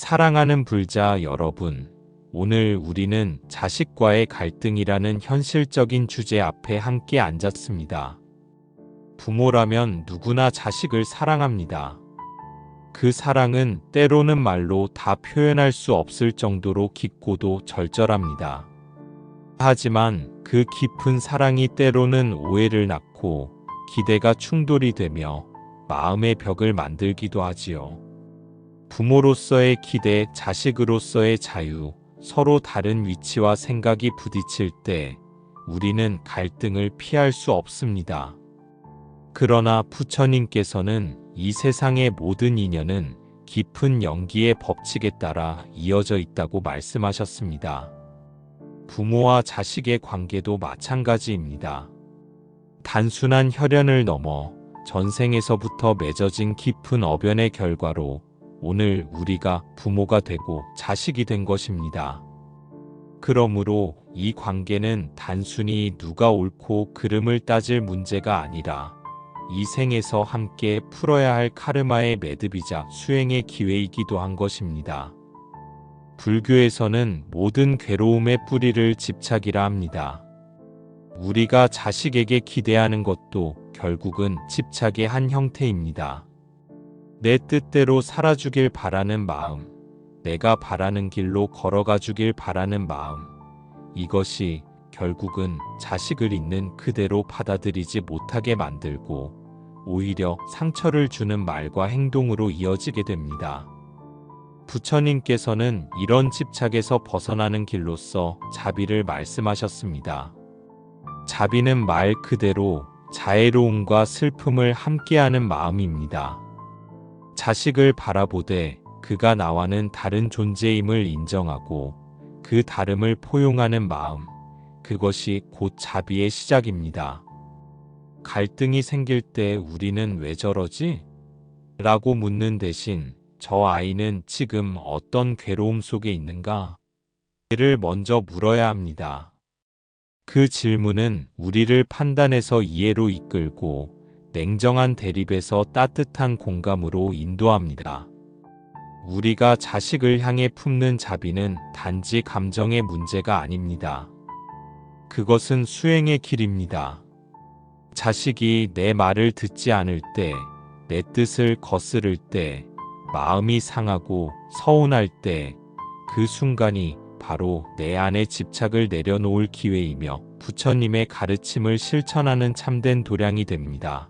사랑하는 불자 여러분, 오늘 우리는 자식과의 갈등이라는 현실적인 주제 앞에 함께 앉았습니다. 부모라면 누구나 자식을 사랑합니다. 그 사랑은 때로는 말로 다 표현할 수 없을 정도로 깊고도 절절합니다. 하지만 그 깊은 사랑이 때로는 오해를 낳고 기대가 충돌이 되며 마음의 벽을 만들기도 하지요. 부모로서의 기대, 자식으로서의 자유, 서로 다른 위치와 생각이 부딪힐 때 우리는 갈등을 피할 수 없습니다. 그러나 부처님께서는 이 세상의 모든 인연은 깊은 연기의 법칙에 따라 이어져 있다고 말씀하셨습니다. 부모와 자식의 관계도 마찬가지입니다. 단순한 혈연을 넘어 전생에서부터 맺어진 깊은 어변의 결과로 오늘 우리가 부모가 되고 자식이 된 것입니다. 그러므로 이 관계는 단순히 누가 옳고 그름을 따질 문제가 아니라 이 생에서 함께 풀어야 할 카르마의 매듭이자 수행의 기회이기도 한 것입니다. 불교에서는 모든 괴로움의 뿌리를 집착이라 합니다. 우리가 자식에게 기대하는 것도 결국은 집착의 한 형태입니다. 내 뜻대로 살아주길 바라는 마음, 내가 바라는 길로 걸어가 주길 바라는 마음, 이것이 결국은 자식을 있는 그대로 받아들이지 못하게 만들고 오히려 상처를 주는 말과 행동으로 이어지게 됩니다. 부처님께서는 이런 집착에서 벗어나는 길로서 자비를 말씀하셨습니다. 자비는 말 그대로 자애로움과 슬픔을 함께하는 마음입니다. 자식을 바라보되 그가 나와는 다른 존재임을 인정하고 그 다름을 포용하는 마음, 그것이 곧 자비의 시작입니다. 갈등이 생길 때 우리는 왜 저러지? 라고 묻는 대신 저 아이는 지금 어떤 괴로움 속에 있는가? 를 먼저 물어야 합니다. 그 질문은 우리를 판단해서 이해로 이끌고 냉정한 대립에서 따뜻한 공감으로 인도합니다. 우리가 자식을 향해 품는 자비는 단지 감정의 문제가 아닙니다. 그것은 수행의 길입니다. 자식이 내 말을 듣지 않을 때, 내 뜻을 거스를 때, 마음이 상하고 서운할 때, 그 순간이 바로 내 안에 집착을 내려놓을 기회이며 부처님의 가르침을 실천하는 참된 도량이 됩니다.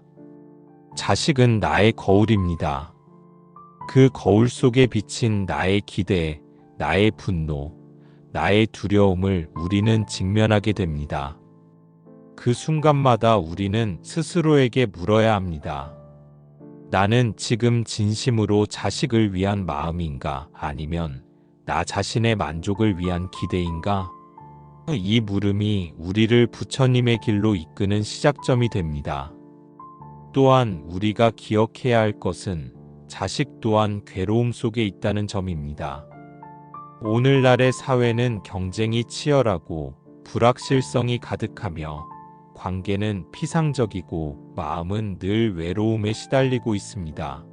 자식은 나의 거울입니다. 그 거울 속에 비친 나의 기대, 나의 분노, 나의 두려움을 우리는 직면하게 됩니다. 그 순간마다 우리는 스스로에게 물어야 합니다. 나는 지금 진심으로 자식을 위한 마음인가? 아니면 나 자신의 만족을 위한 기대인가? 이 물음이 우리를 부처님의 길로 이끄는 시작점이 됩니다. 또한 우리가 기억해야 할 것은 자식 또한 괴로움 속에 있다는 점입니다. 오늘날의 사회는 경쟁이 치열하고 불확실성이 가득하며 관계는 피상적이고 마음은 늘 외로움에 시달리고 있습니다.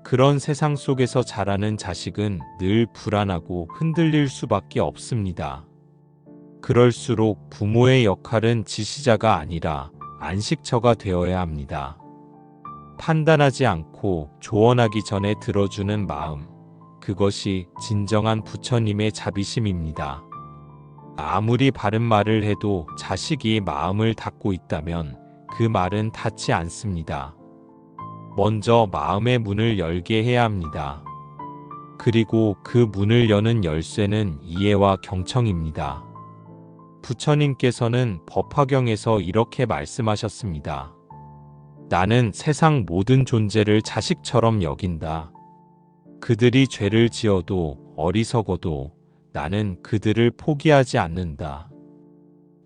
그런 세상 속에서 자라는 자식은 늘 불안하고 흔들릴 수밖에 없습니다. 그럴수록 부모의 역할은 지시자가 아니라 안식처가 되어야 합니다. 판단하지 않고 조언하기 전에 들어주는 마음, 그것이 진정한 부처님의 자비심입니다. 아무리 바른 말을 해도 자식이 마음을 닫고 있다면 그 말은 닿지 않습니다. 먼저 마음의 문을 열게 해야 합니다. 그리고 그 문을 여는 열쇠는 이해와 경청입니다. 부처님께서는 법화경에서 이렇게 말씀하셨습니다. 나는 세상 모든 존재를 자식처럼 여긴다. 그들이 죄를 지어도 어리석어도 나는 그들을 포기하지 않는다.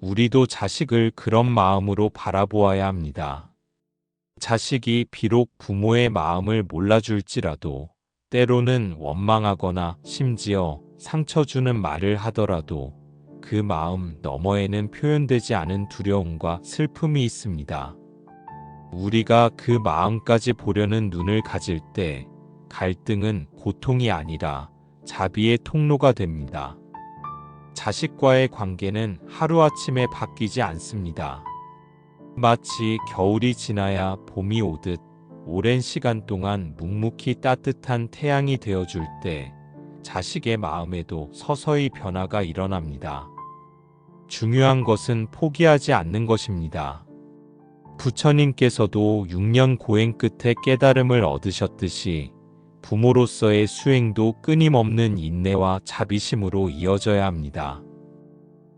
우리도 자식을 그런 마음으로 바라보아야 합니다. 자식이 비록 부모의 마음을 몰라줄지라도 때로는 원망하거나 심지어 상처 주는 말을 하더라도 그 마음 너머에는 표현되지 않은 두려움과 슬픔이 있습니다. 우리가 그 마음까지 보려는 눈을 가질 때 갈등은 고통이 아니라 자비의 통로가 됩니다. 자식과의 관계는 하루아침에 바뀌지 않습니다. 마치 겨울이 지나야 봄이 오듯 오랜 시간 동안 묵묵히 따뜻한 태양이 되어줄 때 자식의 마음에도 서서히 변화가 일어납니다. 중요한 것은 포기하지 않는 것입니다. 부처님께서도 6년 고행 끝에 깨달음을 얻으셨듯이 부모로서의 수행도 끊임없는 인내와 자비심으로 이어져야 합니다.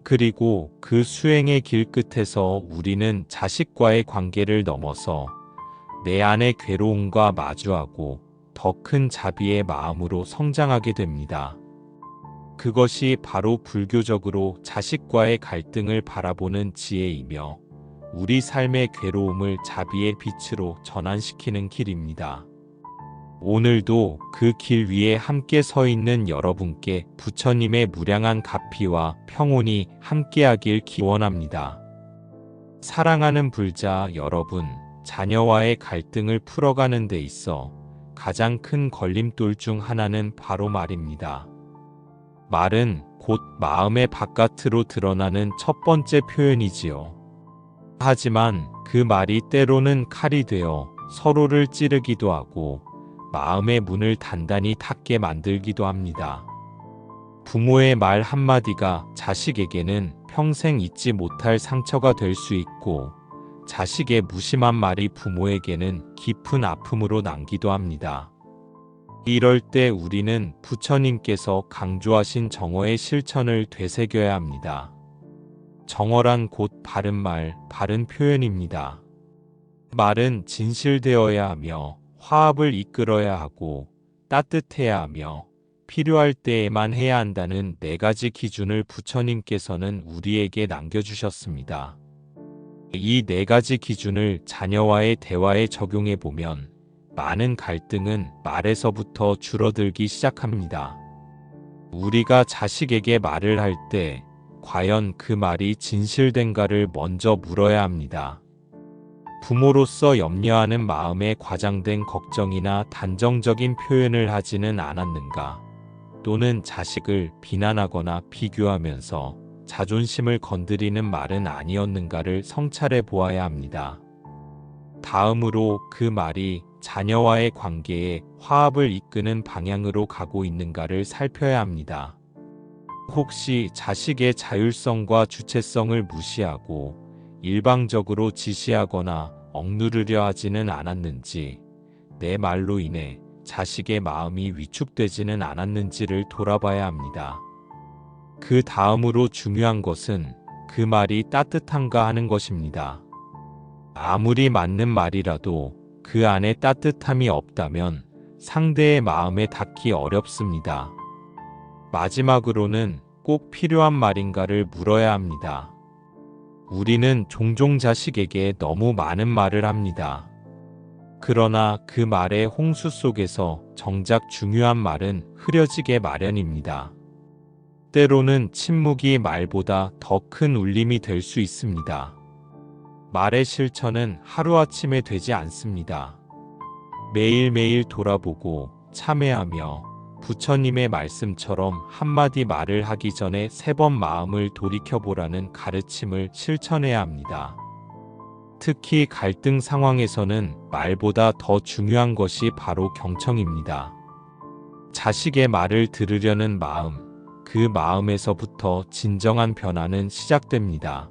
그리고 그 수행의 길 끝에서 우리는 자식과의 관계를 넘어서 내 안의 괴로움과 마주하고 더 큰 자비의 마음으로 성장하게 됩니다. 그것이 바로 불교적으로 자식과의 갈등을 바라보는 지혜이며 우리 삶의 괴로움을 자비의 빛으로 전환시키는 길입니다. 오늘도 그 길 위에 함께 서 있는 여러분께 부처님의 무량한 가피와 평온이 함께하길 기원합니다. 사랑하는 불자 여러분, 자녀와의 갈등을 풀어가는 데 있어 가장 큰 걸림돌 중 하나는 바로 말입니다. 말은 곧 마음의 바깥으로 드러나는 첫 번째 표현이지요. 하지만 그 말이 때로는 칼이 되어 서로를 찌르기도 하고 마음의 문을 단단히 닫게 만들기도 합니다. 부모의 말 한마디가 자식에게는 평생 잊지 못할 상처가 될 수 있고 자식의 무심한 말이 부모에게는 깊은 아픔으로 남기도 합니다. 이럴 때 우리는 부처님께서 강조하신 정어의 실천을 되새겨야 합니다. 정어란 곧 바른 말, 바른 표현입니다. 말은 진실되어야 하며 화합을 이끌어야 하고 따뜻해야 하며 필요할 때에만 해야 한다는 4가지 기준을 부처님께서는 우리에게 남겨주셨습니다. 이 4가지 기준을 자녀와의 대화에 적용해보면 많은 갈등은 말에서부터 줄어들기 시작합니다. 우리가 자식에게 말을 할 때 과연 그 말이 진실된가를 먼저 물어야 합니다. 부모로서 염려하는 마음에 과장된 걱정이나 단정적인 표현을 하지는 않았는가, 또는 자식을 비난하거나 비교하면서 자존심을 건드리는 말은 아니었는가를 성찰해 보아야 합니다. 다음으로 그 말이 자녀와의 관계에 화합을 이끄는 방향으로 가고 있는가를 살펴야 합니다. 혹시 자식의 자율성과 주체성을 무시하고 일방적으로 지시하거나 억누르려 하지는 않았는지, 내 말로 인해 자식의 마음이 위축되지는 않았는지를 돌아봐야 합니다. 그 다음으로 중요한 것은 그 말이 따뜻한가 하는 것입니다. 아무리 맞는 말이라도 그 안에 따뜻함이 없다면 상대의 마음에 닿기 어렵습니다. 마지막으로는 꼭 필요한 말인가를 물어야 합니다. 우리는 종종 자식에게 너무 많은 말을 합니다. 그러나 그 말의 홍수 속에서 정작 중요한 말은 흐려지게 마련입니다. 때로는 침묵이 말보다 더 큰 울림이 될 수 있습니다. 말의 실천은 하루아침에 되지 않습니다. 매일매일 돌아보고 참회하며 부처님의 말씀처럼 한마디 말을 하기 전에 3번 마음을 돌이켜보라는 가르침을 실천해야 합니다. 특히 갈등 상황에서는 말보다 더 중요한 것이 바로 경청입니다. 자식의 말을 들으려는 마음, 그 마음에서부터 진정한 변화는 시작됩니다.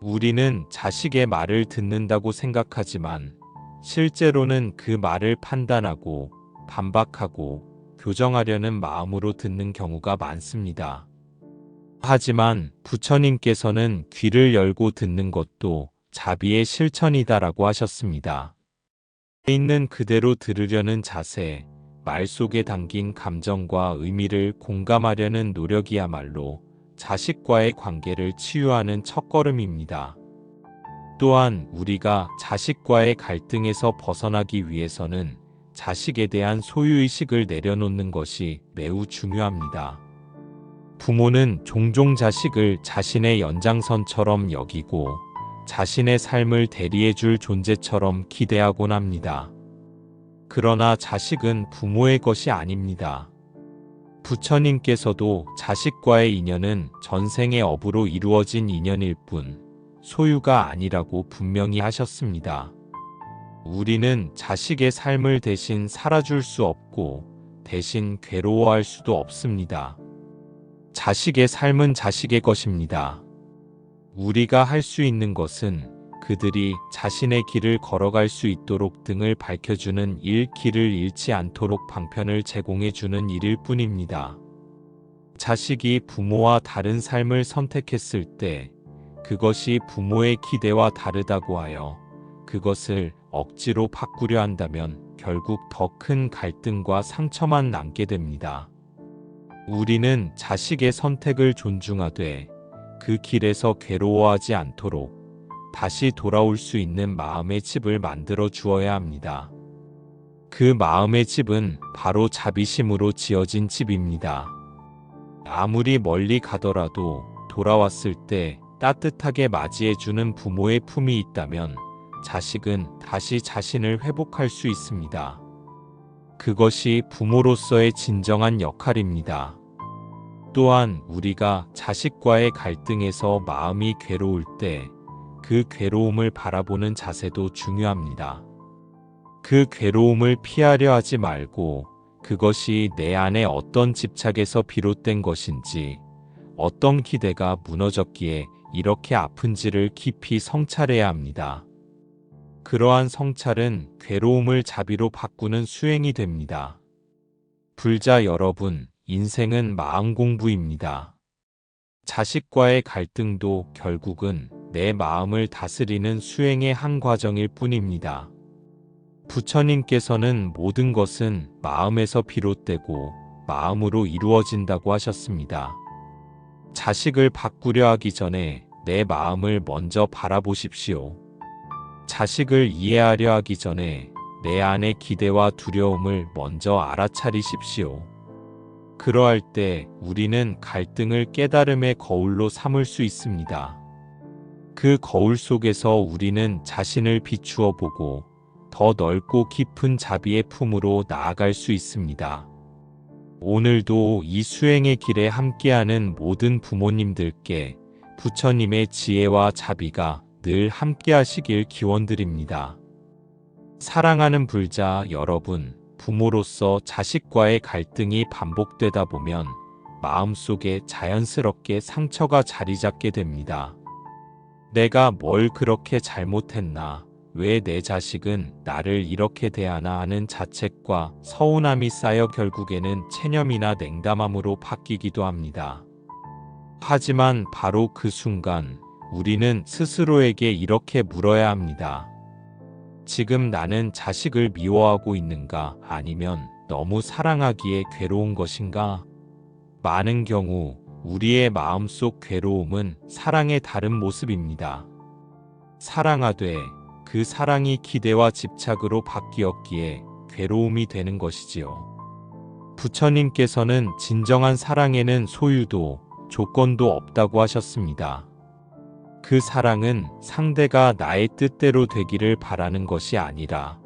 우리는 자식의 말을 듣는다고 생각하지만 실제로는 그 말을 판단하고 반박하고 교정하려는 마음으로 듣는 경우가 많습니다. 하지만 부처님께서는 귀를 열고 듣는 것도 자비의 실천이다라고 하셨습니다. 있는 그대로 들으려는 자세, 말 속에 담긴 감정과 의미를 공감하려는 노력이야말로 자식과의 관계를 치유하는 첫걸음입니다. 또한 우리가 자식과의 갈등에서 벗어나기 위해서는 자식에 대한 소유의식을 내려놓는 것이 매우 중요합니다. 부모는 종종 자식을 자신의 연장선처럼 여기고 자신의 삶을 대리해줄 존재처럼 기대하곤 합니다. 그러나 자식은 부모의 것이 아닙니다. 부처님께서도 자식과의 인연은 전생의 업으로 이루어진 인연일 뿐 소유가 아니라고 분명히 하셨습니다. 우리는 자식의 삶을 대신 살아줄 수 없고 대신 괴로워할 수도 없습니다. 자식의 삶은 자식의 것입니다. 우리가 할 수 있는 것은 그들이 자신의 길을 걸어갈 수 있도록 등을 밝혀주는 일, 길을 잃지 않도록 방편을 제공해주는 일일 뿐입니다. 자식이 부모와 다른 삶을 선택했을 때 그것이 부모의 기대와 다르다고 하여 그것을 억지로 바꾸려 한다면 결국 더 큰 갈등과 상처만 남게 됩니다. 우리는 자식의 선택을 존중하되 그 길에서 괴로워하지 않도록 다시 돌아올 수 있는 마음의 집을 만들어 주어야 합니다. 그 마음의 집은 바로 자비심으로 지어진 집입니다. 아무리 멀리 가더라도 돌아왔을 때 따뜻하게 맞이해주는 부모의 품이 있다면 자식은 다시 자신을 회복할 수 있습니다. 그것이 부모로서의 진정한 역할입니다. 또한 우리가 자식과의 갈등에서 마음이 괴로울 때 그 괴로움을 바라보는 자세도 중요합니다. 그 괴로움을 피하려 하지 말고 그것이 내 안에 어떤 집착에서 비롯된 것인지, 어떤 기대가 무너졌기에 이렇게 아픈지를 깊이 성찰해야 합니다. 그러한 성찰은 괴로움을 자비로 바꾸는 수행이 됩니다. 불자 여러분, 인생은 마음 공부입니다. 자식과의 갈등도 결국은 내 마음을 다스리는 수행의 한 과정일 뿐입니다. 부처님께서는 모든 것은 마음에서 비롯되고 마음으로 이루어진다고 하셨습니다. 자식을 바꾸려 하기 전에 내 마음을 먼저 바라보십시오. 자식을 이해하려 하기 전에 내 안의 기대와 두려움을 먼저 알아차리십시오. 그러할 때 우리는 갈등을 깨달음의 거울로 삼을 수 있습니다. 그 거울 속에서 우리는 자신을 비추어 보고 더 넓고 깊은 자비의 품으로 나아갈 수 있습니다. 오늘도 이 수행의 길에 함께하는 모든 부모님들께 부처님의 지혜와 자비가 늘 함께하시길 기원드립니다. 사랑하는 불자 여러분, 부모로서 자식과의 갈등이 반복되다 보면 마음속에 자연스럽게 상처가 자리 잡게 됩니다. 내가 뭘 그렇게 잘못했나? 왜 내 자식은 나를 이렇게 대하나 하는 자책과 서운함이 쌓여 결국에는 체념이나 냉담함으로 바뀌기도 합니다. 하지만 바로 그 순간 우리는 스스로에게 이렇게 물어야 합니다. 지금 나는 자식을 미워하고 있는가? 아니면 너무 사랑하기에 괴로운 것인가? 많은 경우 우리의 마음속 괴로움은 사랑의 다른 모습입니다. 사랑하되 그 사랑이 기대와 집착으로 바뀌었기에 괴로움이 되는 것이지요. 부처님께서는 진정한 사랑에는 소유도 조건도 없다고 하셨습니다. 그 사랑은 상대가 나의 뜻대로 되기를 바라는 것이 아니라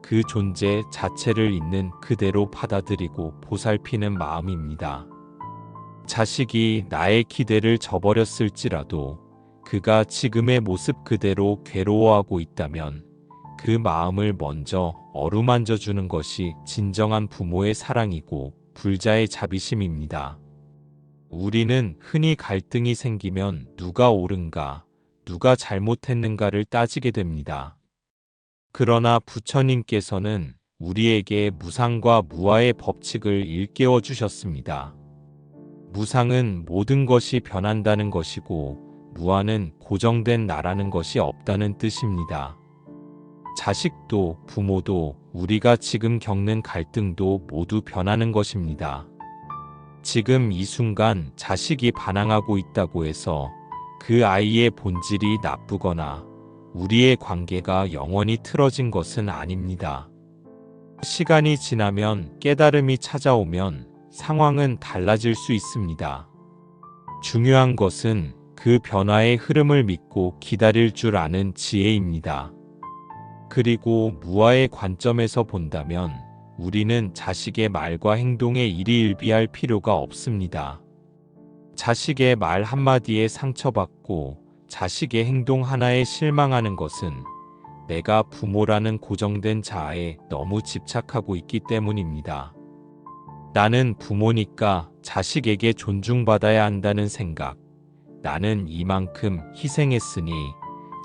그 존재 자체를 있는 그대로 받아들이고 보살피는 마음입니다. 자식이 나의 기대를 저버렸을지라도 그가 지금의 모습 그대로 괴로워하고 있다면 그 마음을 먼저 어루만져 주는 것이 진정한 부모의 사랑이고 불자의 자비심입니다. 우리는 흔히 갈등이 생기면 누가 옳은가, 누가 잘못했는가를 따지게 됩니다. 그러나 부처님께서는 우리에게 무상과 무아의 법칙을 일깨워 주셨습니다. 무상은 모든 것이 변한다는 것이고 무아는 고정된 나라는 것이 없다는 뜻입니다. 자식도 부모도 우리가 지금 겪는 갈등도 모두 변하는 것입니다. 지금 이 순간 자식이 반항하고 있다고 해서 그 아이의 본질이 나쁘거나 우리의 관계가 영원히 틀어진 것은 아닙니다. 시간이 지나면 깨달음이 찾아오면 상황은 달라질 수 있습니다. 중요한 것은 그 변화의 흐름을 믿고 기다릴 줄 아는 지혜입니다. 그리고 무아의 관점에서 본다면 우리는 자식의 말과 행동에 일희일비할 필요가 없습니다. 자식의 말 한마디에 상처받고 자식의 행동 하나에 실망하는 것은 내가 부모라는 고정된 자아에 너무 집착하고 있기 때문입니다. 나는 부모니까 자식에게 존중받아야 한다는 생각, 나는 이만큼 희생했으니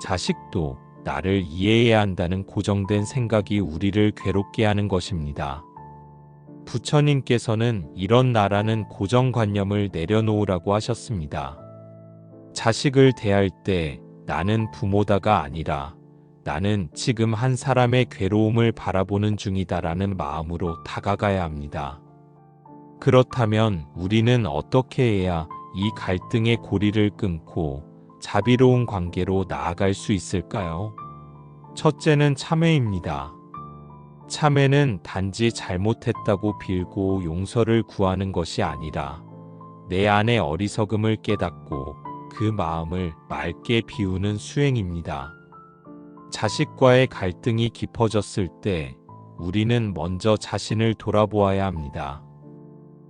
자식도 나를 이해해야 한다는 고정된 생각이 우리를 괴롭게 하는 것입니다. 부처님께서는 이런 나라는 고정관념을 내려놓으라고 하셨습니다. 자식을 대할 때 나는 부모다가 아니라 나는 지금 한 사람의 괴로움을 바라보는 중이다라는 마음으로 다가가야 합니다. 그렇다면 우리는 어떻게 해야 이 갈등의 고리를 끊고 자비로운 관계로 나아갈 수 있을까요? 첫째는 참회입니다. 참회는 단지 잘못했다고 빌고 용서를 구하는 것이 아니라 내 안의 어리석음을 깨닫고 그 마음을 맑게 비우는 수행입니다. 자식과의 갈등이 깊어졌을 때 우리는 먼저 자신을 돌아보아야 합니다.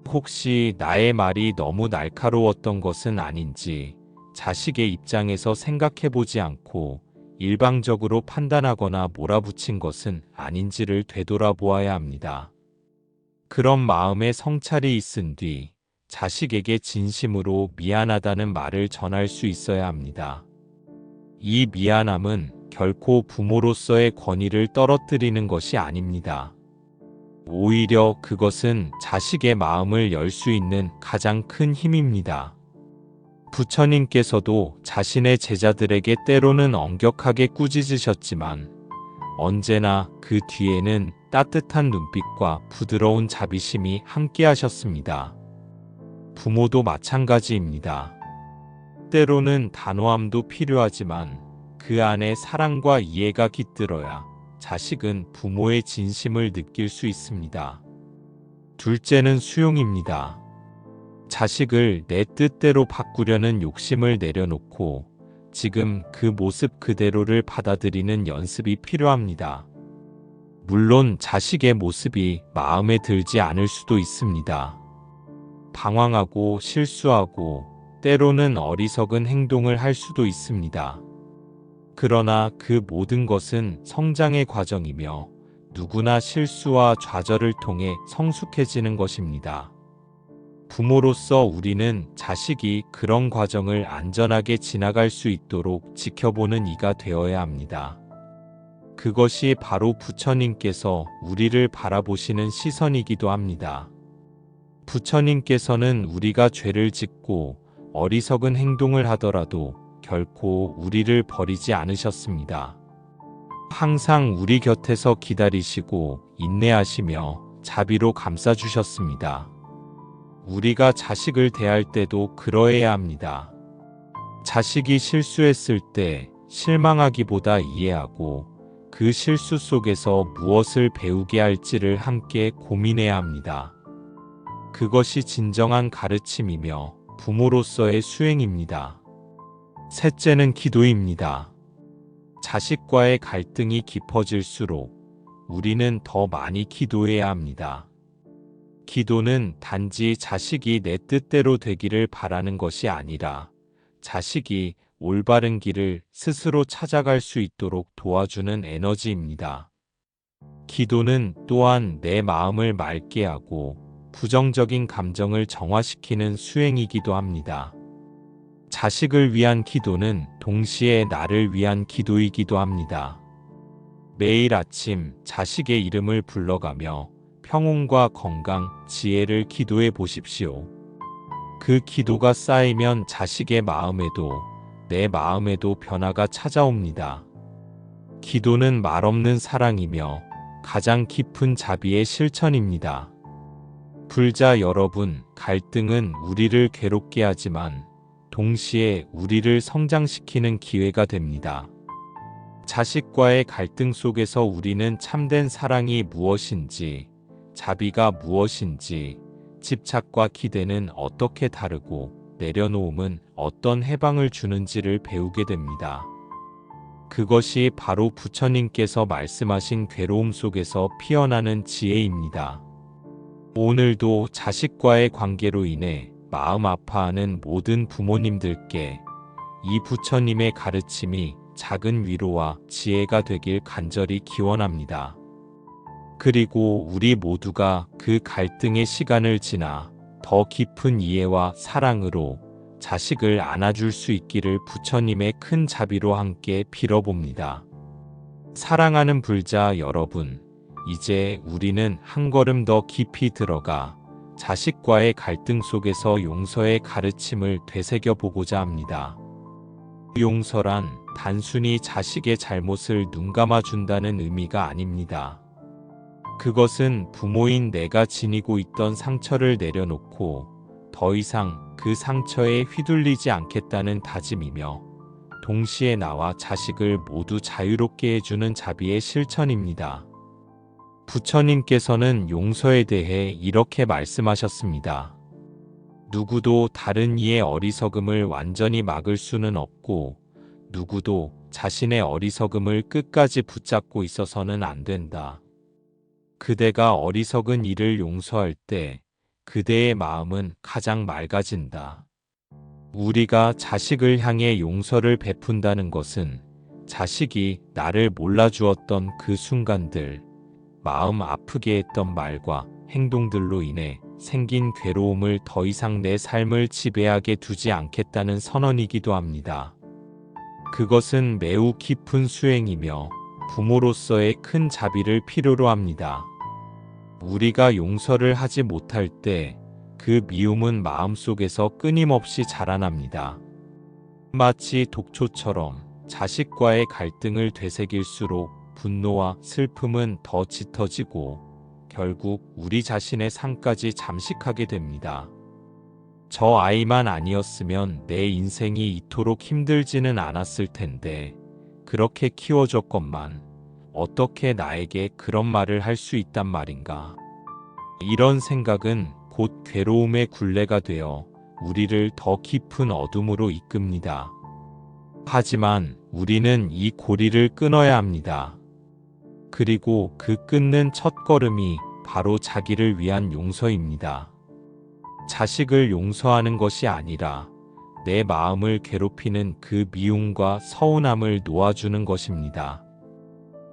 혹시 나의 말이 너무 날카로웠던 것은 아닌지 자식의 입장에서 생각해보지 않고 일방적으로 판단하거나 몰아붙인 것은 아닌지를 되돌아보아야 합니다. 그런 마음의 성찰이 있은 뒤 자식에게 진심으로 미안하다는 말을 전할 수 있어야 합니다. 이 미안함은 결코 부모로서의 권위를 떨어뜨리는 것이 아닙니다. 오히려 그것은 자식의 마음을 열 수 있는 가장 큰 힘입니다. 부처님께서도 자신의 제자들에게 때로는 엄격하게 꾸짖으셨지만 언제나 그 뒤에는 따뜻한 눈빛과 부드러운 자비심이 함께하셨습니다. 부모도 마찬가지입니다. 때로는 단호함도 필요하지만 그 안에 사랑과 이해가 깃들어야 자식은 부모의 진심을 느낄 수 있습니다. 둘째는 수용입니다. 자식을 내 뜻대로 바꾸려는 욕심을 내려놓고 지금 그 모습 그대로를 받아들이는 연습이 필요합니다. 물론 자식의 모습이 마음에 들지 않을 수도 있습니다. 방황하고 실수하고 때로는 어리석은 행동을 할 수도 있습니다. 그러나 그 모든 것은 성장의 과정이며 누구나 실수와 좌절을 통해 성숙해지는 것입니다. 부모로서 우리는 자식이 그런 과정을 안전하게 지나갈 수 있도록 지켜보는 이가 되어야 합니다. 그것이 바로 부처님께서 우리를 바라보시는 시선이기도 합니다. 부처님께서는 우리가 죄를 짓고 어리석은 행동을 하더라도 결코 우리를 버리지 않으셨습니다. 항상 우리 곁에서 기다리시고 인내하시며 자비로 감싸주셨습니다. 우리가 자식을 대할 때도 그러해야 합니다. 자식이 실수했을 때 실망하기보다 이해하고 그 실수 속에서 무엇을 배우게 할지를 함께 고민해야 합니다. 그것이 진정한 가르침이며 부모로서의 수행입니다. 셋째는 기도입니다. 자식과의 갈등이 깊어질수록 우리는 더 많이 기도해야 합니다. 기도는 단지 자식이 내 뜻대로 되기를 바라는 것이 아니라 자식이 올바른 길을 스스로 찾아갈 수 있도록 도와주는 에너지입니다. 기도는 또한 내 마음을 맑게 하고 부정적인 감정을 정화시키는 수행이기도 합니다. 자식을 위한 기도는 동시에 나를 위한 기도이기도 합니다. 매일 아침 자식의 이름을 불러가며 평온과 건강, 지혜를 기도해 보십시오. 그 기도가 쌓이면 자식의 마음에도 내 마음에도 변화가 찾아옵니다. 기도는 말없는 사랑이며 가장 깊은 자비의 실천입니다. 불자 여러분, 갈등은 우리를 괴롭게 하지만 동시에 우리를 성장시키는 기회가 됩니다. 자식과의 갈등 속에서 우리는 참된 사랑이 무엇인지, 자비가 무엇인지, 집착과 기대는 어떻게 다르고 내려놓음은 어떤 해방을 주는지를 배우게 됩니다. 그것이 바로 부처님께서 말씀하신 괴로움 속에서 피어나는 지혜입니다. 오늘도 자식과의 관계로 인해 마음 아파하는 모든 부모님들께 이 부처님의 가르침이 작은 위로와 지혜가 되길 간절히 기원합니다. 그리고 우리 모두가 그 갈등의 시간을 지나 더 깊은 이해와 사랑으로 자식을 안아줄 수 있기를 부처님의 큰 자비로 함께 빌어봅니다. 사랑하는 불자 여러분, 이제 우리는 한 걸음 더 깊이 들어가 자식과의 갈등 속에서 용서의 가르침을 되새겨 보고자 합니다. 용서란 단순히 자식의 잘못을 눈감아 준다는 의미가 아닙니다. 그것은 부모인 내가 지니고 있던 상처를 내려놓고 더 이상 그 상처에 휘둘리지 않겠다는 다짐이며 동시에 나와 자식을 모두 자유롭게 해주는 자비의 실천입니다. 부처님께서는 용서에 대해 이렇게 말씀하셨습니다. 누구도 다른 이의 어리석음을 완전히 막을 수는 없고 누구도 자신의 어리석음을 끝까지 붙잡고 있어서는 안 된다. 그대가 어리석은 이를 용서할 때 그대의 마음은 가장 맑아진다. 우리가 자식을 향해 용서를 베푼다는 것은 자식이 나를 몰라주었던 그 순간들, 마음 아프게 했던 말과 행동들로 인해 생긴 괴로움을 더 이상 내 삶을 지배하게 두지 않겠다는 선언이기도 합니다. 그것은 매우 깊은 수행이며 부모로서의 큰 자비를 필요로 합니다. 우리가 용서를 하지 못할 때 그 미움은 마음속에서 끊임없이 자라납니다. 마치 독초처럼 자식과의 갈등을 되새길수록 분노와 슬픔은 더 짙어지고 결국 우리 자신의 삶까지 잠식하게 됩니다. 저 아이만 아니었으면 내 인생이 이토록 힘들지는 않았을 텐데 그렇게 키워줬건만 어떻게 나에게 그런 말을 할 수 있단 말인가. 이런 생각은 곧 괴로움의 굴레가 되어 우리를 더 깊은 어둠으로 이끕니다. 하지만 우리는 이 고리를 끊어야 합니다. 그리고 그 끊는 첫걸음이 바로 자기를 위한 용서입니다. 자식을 용서하는 것이 아니라 내 마음을 괴롭히는 그 미움과 서운함을 놓아주는 것입니다.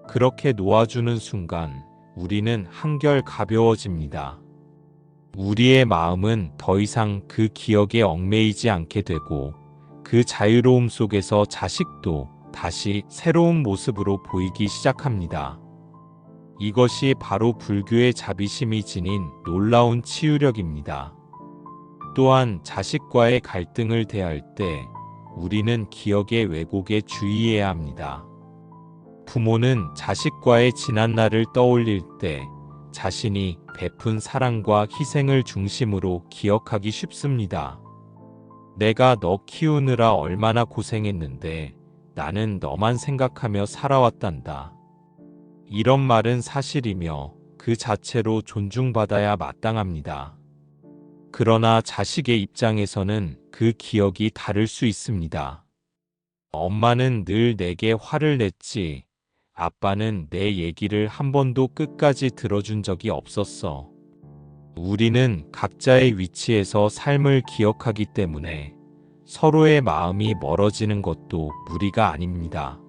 그렇게 놓아주는 순간 우리는 한결 가벼워집니다. 우리의 마음은 더 이상 그 기억에 얽매이지 않게 되고 그 자유로움 속에서 자식도 다시 새로운 모습으로 보이기 시작합니다. 이것이 바로 불교의 자비심이 지닌 놀라운 치유력입니다. 또한 자식과의 갈등을 대할 때 우리는 기억의 왜곡에 주의해야 합니다. 부모는 자식과의 지난날을 떠올릴 때 자신이 베푼 사랑과 희생을 중심으로 기억하기 쉽습니다. 내가 너 키우느라 얼마나 고생했는데 나는 너만 생각하며 살아왔단다. 이런 말은 사실이며 그 자체로 존중받아야 마땅합니다. 그러나 자식의 입장에서는 그 기억이 다를 수 있습니다. 엄마는 늘 내게 화를 냈지. 아빠는 내 얘기를 한 번도 끝까지 들어준 적이 없었어. 우리는 각자의 위치에서 삶을 기억하기 때문에 서로의 마음이 멀어지는 것도 무리가 아닙니다.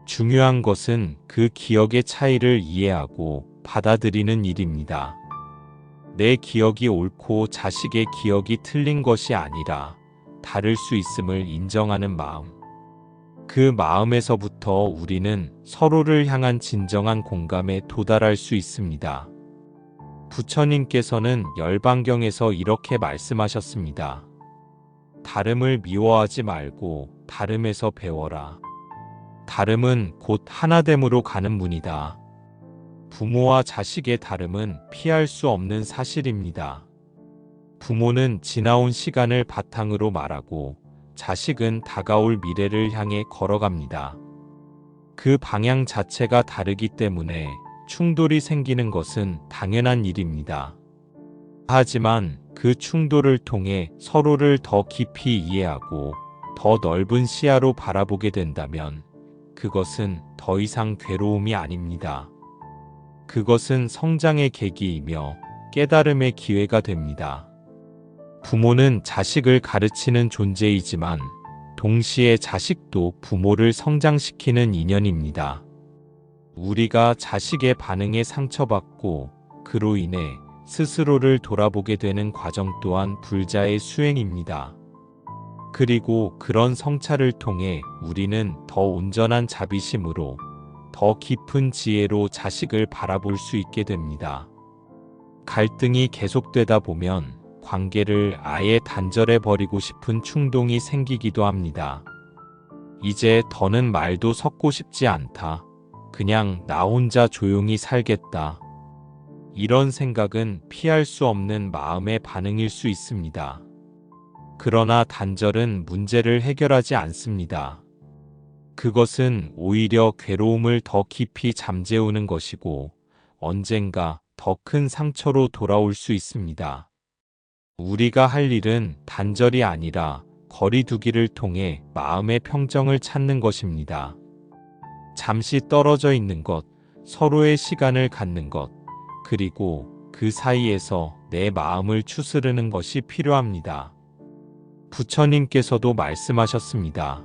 중요한 것은 그 기억의 차이를 이해하고 받아들이는 일입니다. 내 기억이 옳고 자식의 기억이 틀린 것이 아니라 다를 수 있음을 인정하는 마음. 그 마음에서부터 우리는 서로를 향한 진정한 공감에 도달할 수 있습니다. 부처님께서는 열반경에서 이렇게 말씀하셨습니다. 다름을 미워하지 말고 다름에서 배워라. 다름은 곧 하나됨으로 가는 문이다. 부모와 자식의 다름은 피할 수 없는 사실입니다. 부모는 지나온 시간을 바탕으로 말하고 자식은 다가올 미래를 향해 걸어갑니다. 그 방향 자체가 다르기 때문에 충돌이 생기는 것은 당연한 일입니다. 하지만 그 충돌을 통해 서로를 더 깊이 이해하고 더 넓은 시야로 바라보게 된다면 그것은 더 이상 괴로움이 아닙니다. 그것은 성장의 계기이며 깨달음의 기회가 됩니다. 부모는 자식을 가르치는 존재이지만 동시에 자식도 부모를 성장시키는 인연입니다. 우리가 자식의 반응에 상처받고 그로 인해 스스로를 돌아보게 되는 과정 또한 불자의 수행입니다. 그리고 그런 성찰을 통해 우리는 더 온전한 자비심으로 더 깊은 지혜로 자식을 바라볼 수 있게 됩니다. 갈등이 계속되다 보면 관계를 아예 단절해 버리고 싶은 충동이 생기기도 합니다. 이제 더는 말도 섞고 싶지 않다. 그냥 나 혼자 조용히 살겠다. 이런 생각은 피할 수 없는 마음의 반응일 수 있습니다. 그러나 단절은 문제를 해결하지 않습니다. 그것은 오히려 괴로움을 더 깊이 잠재우는 것이고 언젠가 더 큰 상처로 돌아올 수 있습니다. 우리가 할 일은 단절이 아니라 거리두기를 통해 마음의 평정을 찾는 것입니다. 잠시 떨어져 있는 것, 서로의 시간을 갖는 것, 그리고 그 사이에서 내 마음을 추스르는 것이 필요합니다. 부처님께서도 말씀하셨습니다.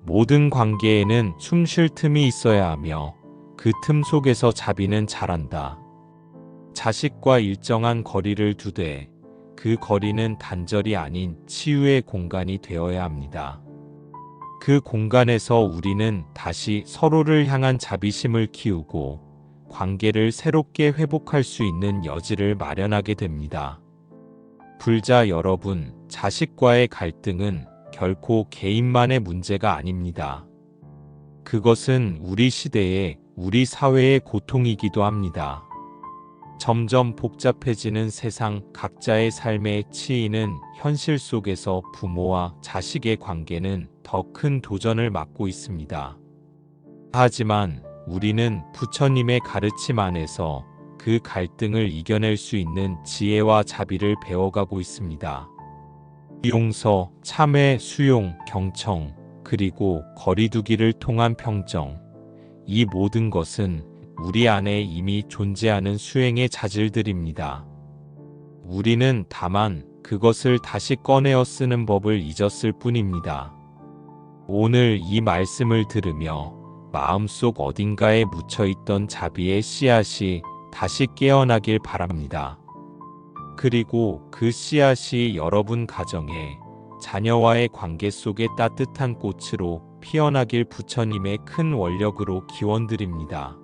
모든 관계에는 숨 쉴 틈이 있어야 하며 그 틈 속에서 자비는 자란다. 자식과 일정한 거리를 두되 그 거리는 단절이 아닌 치유의 공간이 되어야 합니다. 그 공간에서 우리는 다시 서로를 향한 자비심을 키우고 관계를 새롭게 회복할 수 있는 여지를 마련하게 됩니다. 불자 여러분, 자식과의 갈등은 결코 개인만의 문제가 아닙니다. 그것은 우리 시대의, 우리 사회의 고통이기도 합니다. 점점 복잡해지는 세상, 각자의 삶에 치이는 현실 속에서 부모와 자식의 관계는 더 큰 도전을 맞고 있습니다. 하지만 우리는 부처님의 가르침 안에서 그 갈등을 이겨낼 수 있는 지혜와 자비를 배워가고 있습니다. 용서, 참회, 수용, 경청, 그리고 거리두기를 통한 평정. 이 모든 것은 우리 안에 이미 존재하는 수행의 자질들입니다. 우리는 다만 그것을 다시 꺼내어 쓰는 법을 잊었을 뿐입니다. 오늘 이 말씀을 들으며 마음속 어딘가에 묻혀있던 자비의 씨앗이 다시 깨어나길 바랍니다. 그리고 그 씨앗이 여러분 가정에 자녀와의 관계 속에 따뜻한 꽃으로 피어나길 부처님의 큰 원력으로 기원드립니다.